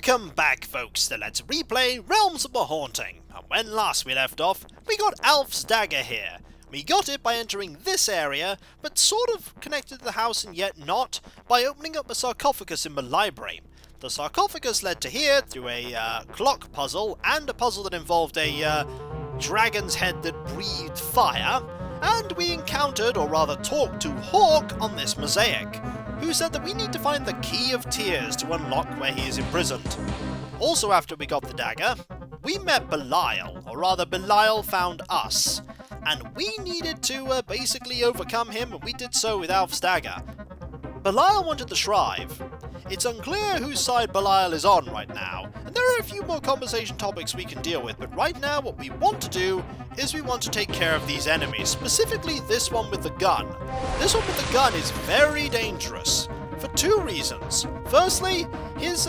Welcome back, folks, to Let's Replay Realms of the Haunting. And when last we left off, we got Alf's dagger here. We got it by entering this area, but sort of connected to the house and yet not, by opening up a sarcophagus in the library. The sarcophagus led to here through a clock puzzle, and a puzzle that involved a dragon's head that breathed fire, and we encountered, or rather talked to, Hawk on this mosaic, who said that we need to find the Key of Tears to unlock where he is imprisoned. Also, after we got the dagger, we met Belial, or rather Belial found us, and we needed to basically overcome him, and we did so with Alf's dagger. Belial wanted the Shrive. It's unclear whose side Belial is on right now, and there are a few more conversation topics we can deal with, but right now what we want to do is we want to take care of these enemies, specifically this one with the gun. This one with the gun is very dangerous, for two reasons. Firstly, his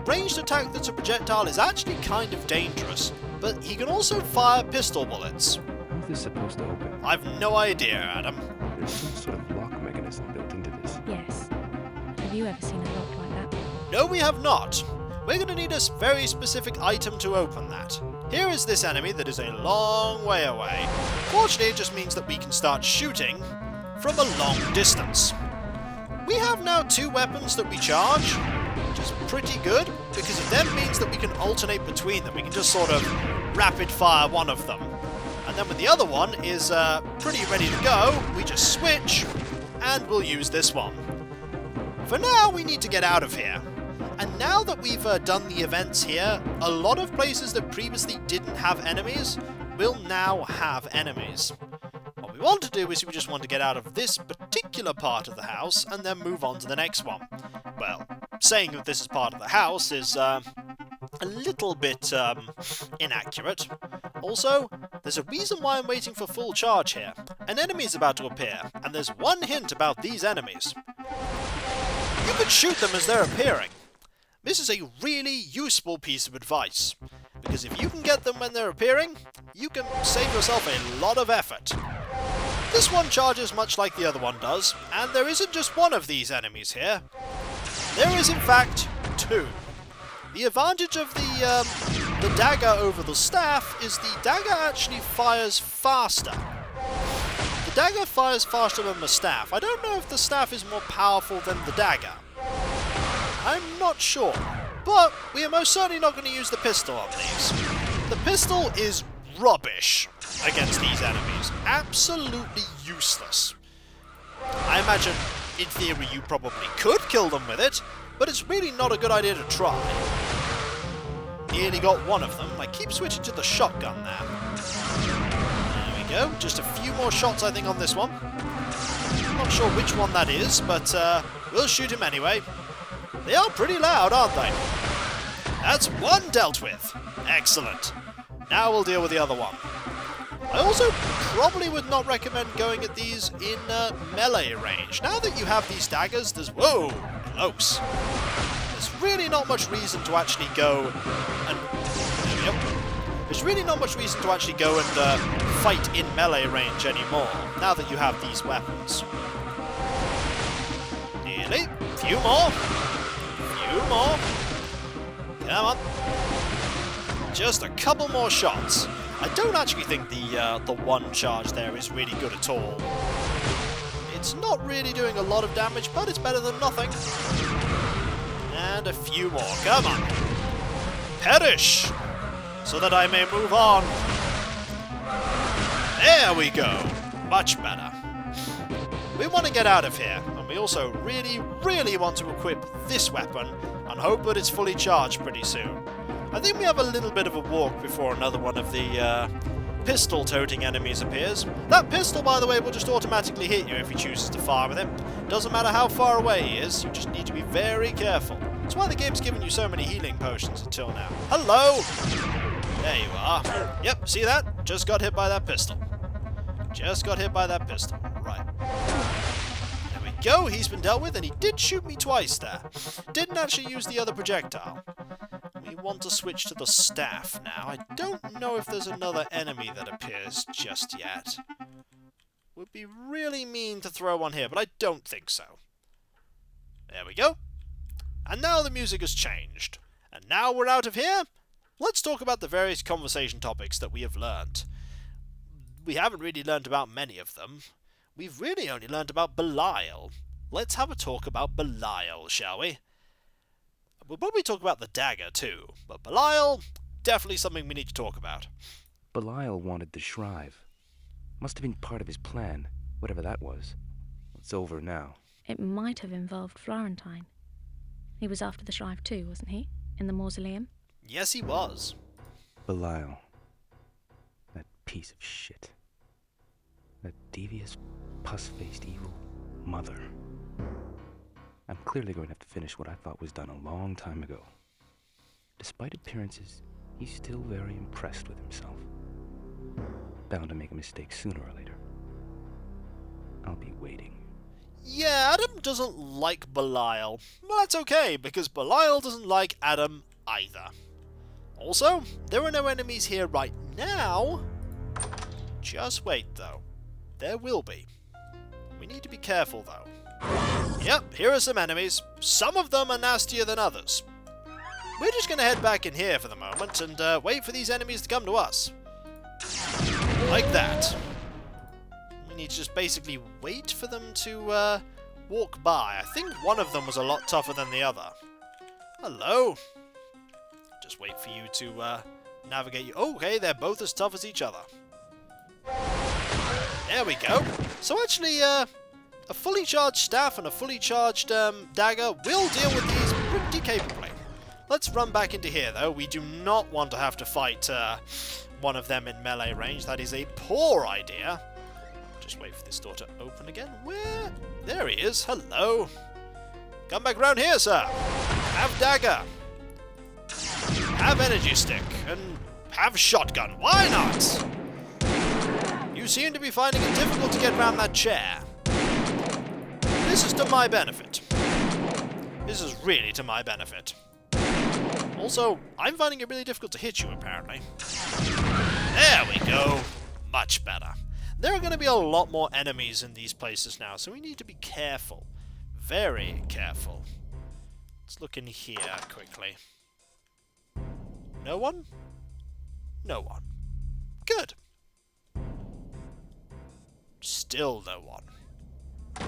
ranged attack that's a projectile is actually kind of dangerous, but he can also fire pistol bullets. How's this supposed to open? I've no idea, Adam. There's some sort of lock mechanism built into this. Yes. Have you ever seen a lock like that? No, we have not. We're going to need a very specific item to open that. Here is this enemy that is a long way away. Fortunately, it just means that we can start shooting from a long distance. We have now two weapons that we charge, which is pretty good, because it then means that we can alternate between them. We can just sort of rapid fire one of them. And then when the other one is pretty ready to go, we just switch, and we'll use this one. For now, we need to get out of here. And now that we've done the events here, a lot of places that previously didn't have enemies will now have enemies. What we want to do is we just want to get out of this particular part of the house and then move on to the next one. Well, saying that this is part of the house is a little bit inaccurate. Also, there's a reason why I'm waiting for full charge here. An enemy is about to appear, and there's one hint about these enemies. You can shoot them as they're appearing. This is a really useful piece of advice, because if you can get them when they're appearing, you can save yourself a lot of effort. This one charges much like the other one does, and there isn't just one of these enemies here. There is in fact two. The advantage of the dagger over the staff is the dagger actually fires faster. The dagger fires faster than the staff. I don't know if the staff is more powerful than the dagger. I'm not sure, but we are most certainly not going to use the pistol on these. The pistol is rubbish against these enemies. Absolutely useless. I imagine, in theory, you probably could kill them with it, but it's really not a good idea to try. Nearly got one of them. I keep switching to the shotgun now. There we go. Just a few more shots, I think, on this one. Not sure which one that is, but we'll shoot him anyway. They are pretty loud, aren't they? That's one dealt with. Excellent. Now we'll deal with the other one. I also probably would not recommend going at these in melee range. Now that you have these daggers, there's... Whoa! Close. There's really not much reason to actually go and... There we go. There's really not much reason to actually go and fight in melee range anymore, now that you have these weapons. Nearly. Few more. Few more. Come on. Just a couple more shots. I don't actually think the one charge there is really good at all. It's not really doing a lot of damage, but it's better than nothing. And a few more. Come on. Perish! So that I may move on. There we go. Much better. We want to get out of here, and we also really, really want to equip this weapon and hope that it's fully charged pretty soon. I think we have a little bit of a walk before another one of the pistol-toting enemies appears. That pistol, by the way, will just automatically hit you if he chooses to fire with him. Doesn't matter how far away he is, you just need to be very careful. That's why the game's given you so many healing potions until now. Hello! There you are. Yep, see that? Just got hit by that pistol. Just got hit by that pistol. Right. There we go, he's been dealt with, and he did shoot me twice there. Didn't actually use the other projectile. We want to switch to the staff now. I don't know if there's another enemy that appears just yet. Would be really mean to throw one here, but I don't think so. There we go. And now the music has changed. And now we're out of here, let's talk about the various conversation topics that we have learnt. We haven't really learnt about many of them. We've really only learnt about Belial. Let's have a talk about Belial, shall we? We'll probably talk about the dagger too, but Belial, definitely something we need to talk about. Belial wanted the shrive. Must have been part of his plan, whatever that was. It's over now. It might have involved Florentine. He was after the shrive too, wasn't he? In the mausoleum? Yes, he was. Belial. That piece of shit. That devious, pus-faced evil mother. I'm clearly going to have to finish what I thought was done a long time ago. Despite appearances, he's still very impressed with himself. Bound to make a mistake sooner or later. I'll be waiting. Yeah, Adam doesn't like Belial. Well, that's okay, because Belial doesn't like Adam either. Also, there are no enemies here right now. Just wait, though. There will be. We need to be careful, though. Yep, here are some enemies. Some of them are nastier than others. We're just going to head back in here for the moment and wait for these enemies to come to us. Like that. We need to just basically wait for them to walk by. I think one of them was a lot tougher than the other. Hello. Just wait for you to navigate you. Okay, they're both as tough as each other. There we go. So actually, a fully charged staff and a fully charged dagger will deal with these pretty capably. Let's run back into here, though. We do not want to have to fight one of them in melee range. That is a poor idea. Just wait for this door to open again. Where? There he is. Hello. Come back round here, sir. Have dagger. Have energy stick. And have shotgun. Why not? You seem to be finding it difficult to get around that chair. This is to my benefit. This is really to my benefit. Also, I'm finding it really difficult to hit you, apparently. There we go. Much better. There are going to be a lot more enemies in these places now, so we need to be careful. Very careful. Let's look in here quickly. No one? No one. Good. Still no one.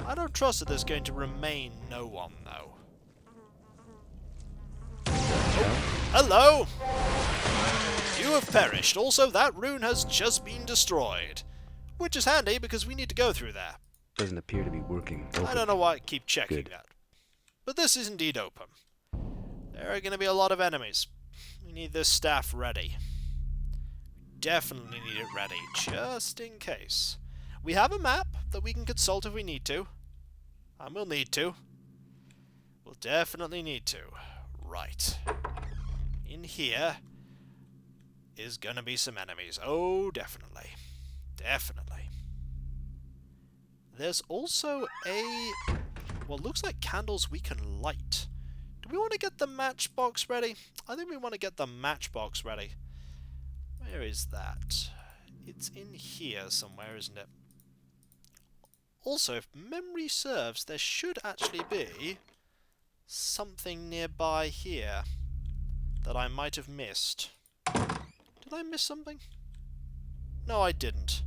I don't trust that there's going to remain no one, though. Hello! You have perished. Also, that rune has just been destroyed. Which is handy, because we need to go through there. Doesn't appear to be working. I don't know why I keep checking Good. that. But this is indeed open. There are going to be a lot of enemies. We need this staff ready. Definitely need it ready, just in case. We have a map that we can consult if we need to. And we'll need to. We'll definitely need to. Right. In here is gonna be some enemies. Oh, definitely. Definitely. There's also a... well, looks like candles we can light. Do we want to get the matchbox ready? I think we want to get the matchbox ready. Where is that? It's in here somewhere, isn't it? Also, if memory serves, there should actually be something nearby here that I might have missed. Did I miss something? No, I didn't.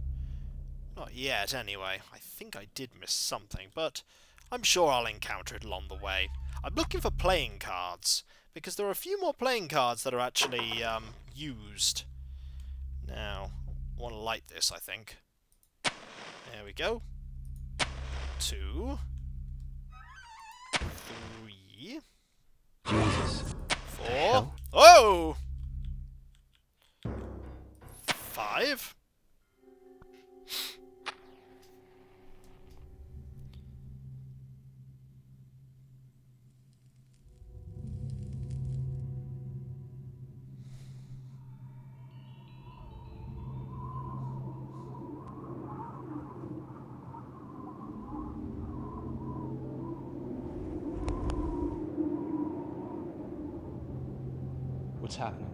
Not yet, anyway. I think I did miss something, but I'm sure I'll encounter it along the way. I'm looking for playing cards, because there are a few more playing cards that are actually used. Now, I want to light this, I think. There we go. 2, 3, Jesus. 4. Hell? Oh! 5. What's happening?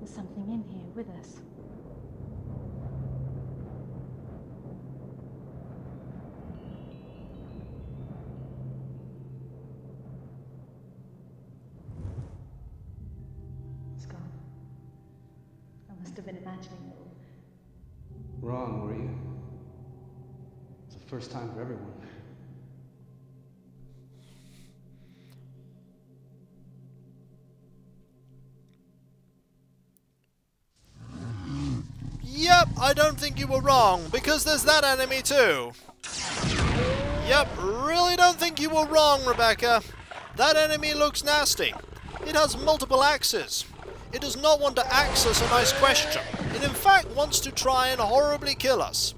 There's something in here with us. must have been imagining it all. Wrong, were you? It's the first time for everyone. Yep, I don't think you were wrong, because there's that enemy too. Yep, really don't think you were wrong, Rebecca. That enemy looks nasty. It has multiple axes. It does not want to axe us a nice question. It in fact wants to try and horribly kill us.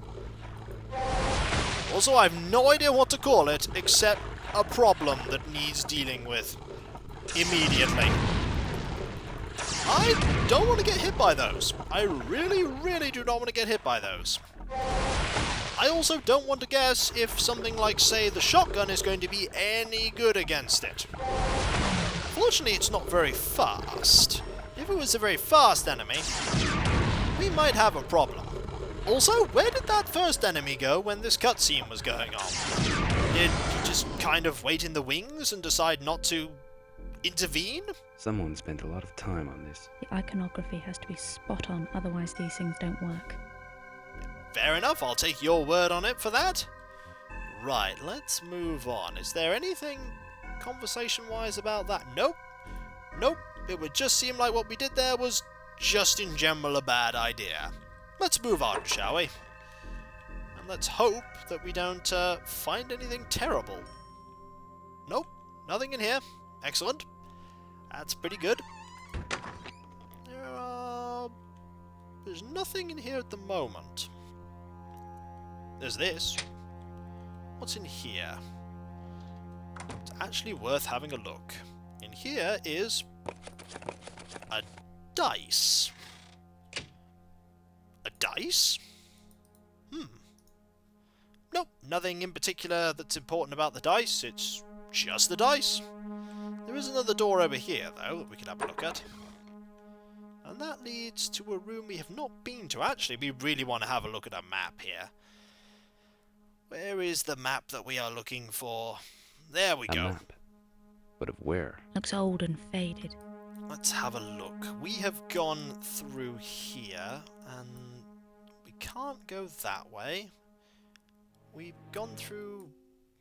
Also, I have no idea what to call it, except a problem that needs dealing with. Immediately. I don't want to get hit by those. I really, really do not want to get hit by those. I also don't want to guess if something like, say, the shotgun is going to be any good against it. Fortunately, it's not very fast. If it was a very fast enemy, we might have a problem. Also, where did that first enemy go when this cutscene was going on? Did he just kind of wait in the wings and decide not to intervene? Someone spent a lot of time on this. The iconography has to be spot on, otherwise these things don't work. Fair enough, I'll take your word on it for that. Right, let's move on. Is there anything conversation-wise about that? Nope. Nope. It would just seem like what we did there was just in general a bad idea. Let's move on, shall we? And let's hope that we don't find anything terrible. Nope, nothing in here. Excellent. That's pretty good. There's nothing in here at the moment. There's this. What's in here? It's actually worth having a look. In here is a dice. A dice? Nope, nothing in particular that's important about the dice. It's just the dice. There is another door over here, though, that we can have a look at. And that leads to a room we have not been to. Actually, we really want to have a look at a map here. Where is the map that we are looking for? There we go. A map. But of where? Looks old and faded. Let's have a look. We have gone through here, and we can't go that way. We've gone through...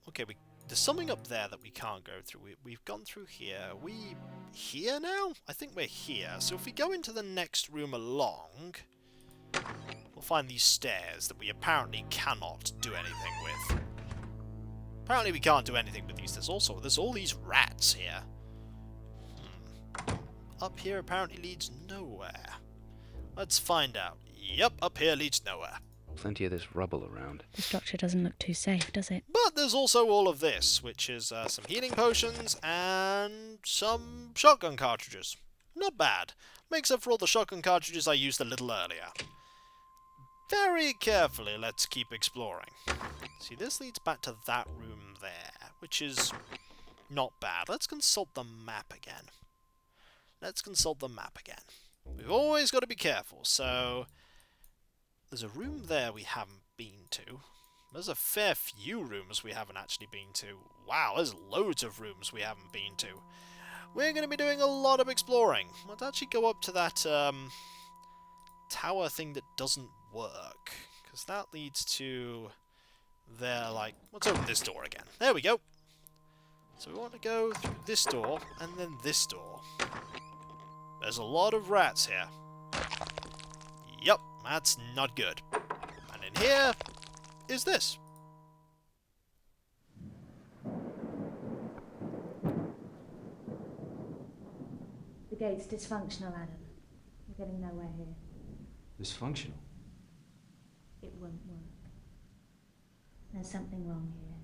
Okay, there's something up there that we can't go through. We've gone through here. We here now? I think we're here. So if we go into the next room along, we'll find these stairs that we apparently cannot do anything with. Apparently we can't do anything with these. There's all these rats here. Up here apparently leads nowhere. Let's find out. Yep, up here leads nowhere. Plenty of this rubble around. The structure doesn't look too safe, does it? But there's also all of this, which is some healing potions and some shotgun cartridges. Not bad. Makes up for all the shotgun cartridges I used a little earlier. Very carefully, let's keep exploring. See, this leads back to that room there, which is not bad. Let's consult the map again. Let's consult the map again. We've always got to be careful, so... There's a room there we haven't been to. There's a fair few rooms we haven't actually been to. Wow, there's loads of rooms we haven't been to. We're going to be doing a lot of exploring. Let's actually go up to that tower thing that doesn't work. Because that leads to there, like... Let's open this door again. There we go. So we want to go through this door and then this door. There's a lot of rats here. Yup, that's not good. And in here is this. The gate's dysfunctional, Adam. We're getting nowhere here. Dysfunctional? It won't work. There's something wrong here.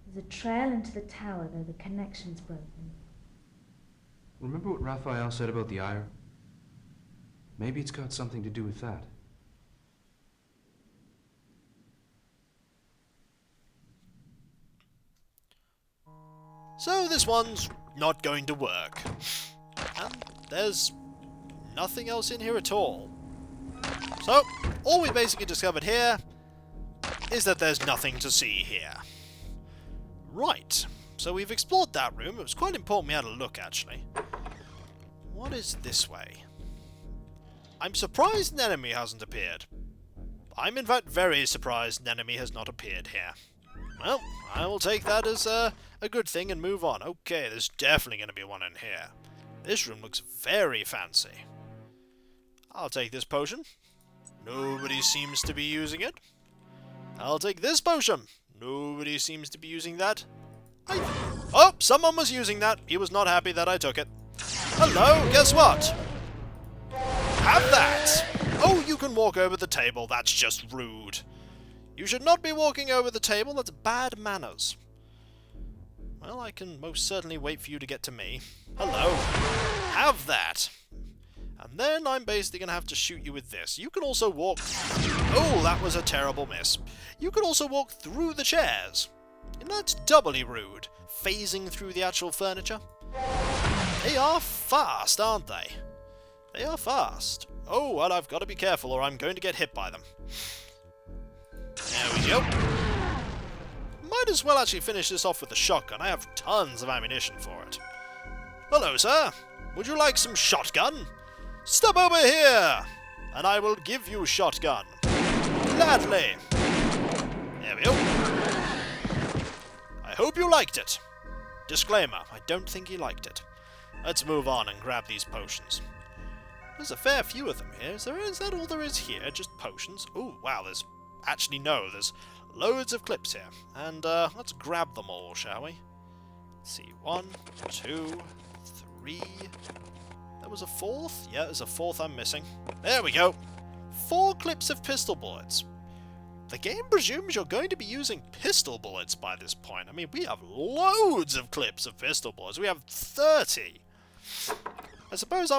There's a trail into the tower, though the connection's broken. Remember what Raphael said about the ire? Maybe it's got something to do with that. So this one's not going to work. And there's nothing else in here at all. So, all we basically discovered here is that there's nothing to see here. Right, so we've explored that room. It was quite important we had a look, actually. What is this way? I'm surprised an enemy hasn't appeared. I'm in fact very surprised an enemy has not appeared here. Well, I will take that as a good thing and move on. Okay, there's definitely going to be one in here. This room looks very fancy. I'll take this potion. Nobody seems to be using it. I'll take this potion. Nobody seems to be using that. Oh, someone was using that. He was not happy that I took it. Hello, guess what? Have that! Oh, you can walk over the table. That's just rude. You should not be walking over the table. That's bad manners. Well, I can most certainly wait for you to get to me. Hello. Have that. And then I'm basically going to have to shoot you with this. You can also walk... Oh, that was a terrible miss. You can also walk through the chairs. And that's doubly rude. Phasing through the actual furniture. They are fast, aren't they? They are fast. Oh, well, I've got to be careful or I'm going to get hit by them. There we go. Might as well actually finish this off with a shotgun. I have tons of ammunition for it. Hello, sir. Would you like some shotgun? Step over here, and I will give you shotgun. Gladly. There we go. I hope you liked it. Disclaimer, I don't think he liked it. Let's move on and grab these potions. There's a fair few of them here. Is that all there is here? Just potions? Oh, wow, there's loads of clips here. And let's grab them all, shall we? Let's see, 1, 2, 3... There was a fourth? Yeah, there's a fourth I'm missing. There we go. 4 clips of pistol bullets. The game presumes you're going to be using pistol bullets by this point. I mean, we have loads of clips of pistol bullets. We have 30. I suppose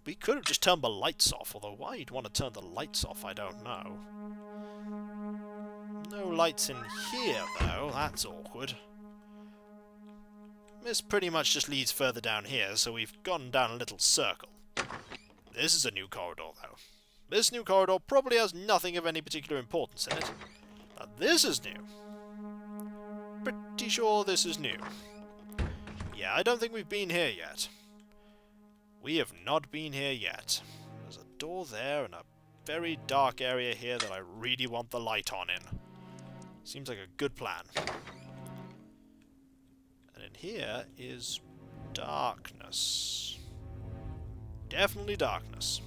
we could have just turned the lights off, although why you'd want to turn the lights off, I don't know. No lights in here, though. That's awkward. This pretty much just leads further down here, so we've gone down a little circle. This is a new corridor, though. This new corridor probably has nothing of any particular importance in it. Now, this is new. Pretty sure this is new. Yeah, I don't think we've been here yet. We have not been here yet. There's a door there and a very dark area here that I really want the light on in. Seems like a good plan. And in here is darkness. Definitely darkness.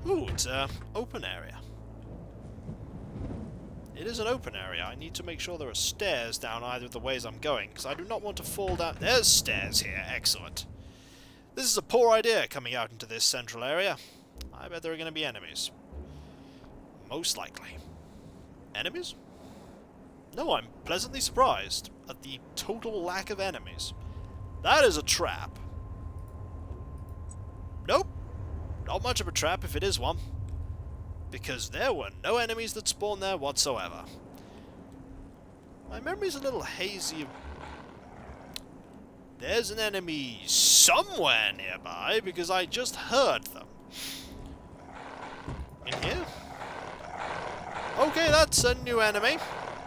Ooh, it's an open area. It is an open area. I need to make sure there are stairs down either of the ways I'm going, because I do not want to fall down. There's stairs here. Excellent. This is a poor idea, coming out into this central area. I bet there are going to be enemies. Most likely. Enemies? No, I'm pleasantly surprised at the total lack of enemies. That is a trap. Nope. Not much of a trap if it is one. Because there were no enemies that spawned there whatsoever. My memory's a little hazy. There's an enemy somewhere nearby, because I just heard them. In here? Okay, that's a new enemy.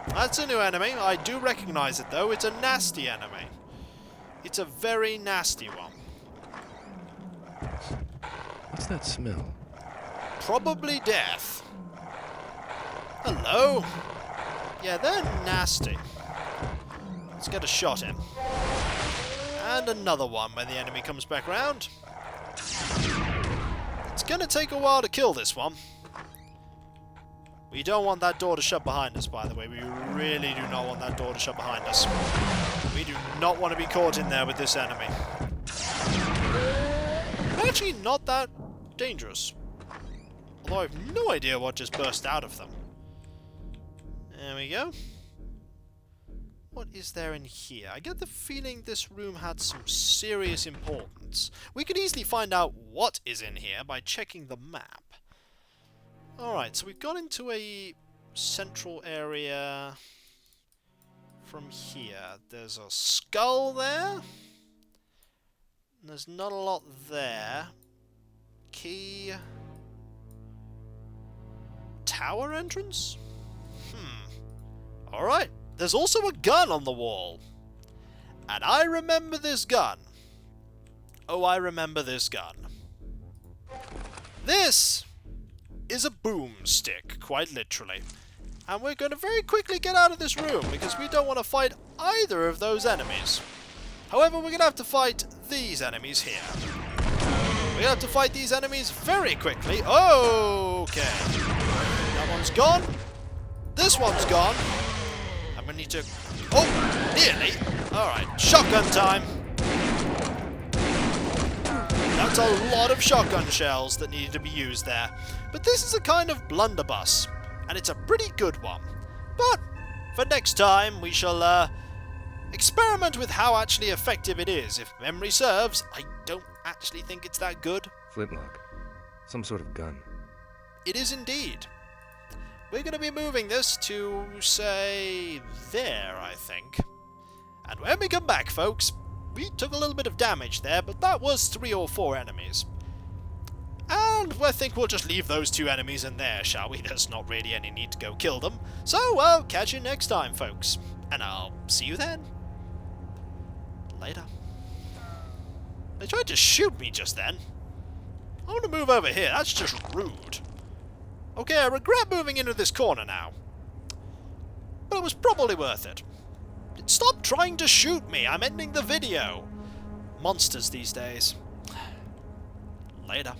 That's a new enemy. I do recognize it, though. It's a nasty enemy. It's a very nasty one. What's that smell? Probably death. Hello? Yeah, they're nasty. Let's get a shot in. And another one when the enemy comes back round. It's gonna take a while to kill this one. We don't want that door to shut behind us, by the way. We really do not want that door to shut behind us. We do not want to be caught in there with this enemy. Actually, not that dangerous. Although I have no idea what just burst out of them. There we go. What is there in here? I get the feeling this room had some serious importance. We could easily find out what is in here by checking the map. Alright, so we've got into a central area from here. There's a skull there. There's not a lot there. Key. Tower entrance? Alright. There's also a gun on the wall. And I remember this gun. Oh, I remember this gun. This is a boomstick, quite literally. And we're going to very quickly get out of this room because we don't want to fight either of those enemies. However, we're going to have to fight these enemies here. We're going to have to fight these enemies very quickly. Okay. That one's gone. This one's gone. And we need to... Oh, nearly. Alright, shotgun time. That's a lot of shotgun shells that needed to be used there. But this is a kind of blunderbuss. And it's a pretty good one. But for next time, we shall experiment with how actually effective it is. If memory serves, I don't actually think it's that good. Flintlock. Some sort of gun. It is indeed. We're going to be moving this to, say, there, I think. And when we come back, folks, we took a little bit of damage there, but that was 3 or 4 enemies. And I think we'll just leave those 2 enemies in there, shall we? There's not really any need to go kill them. So, I'll catch you next time, folks. And I'll see you then. Later. They tried to shoot me just then. I want to move over here. That's just rude. Okay, I regret moving into this corner now. But it was probably worth it. Stop trying to shoot me. I'm ending the video. Monsters these days. Later.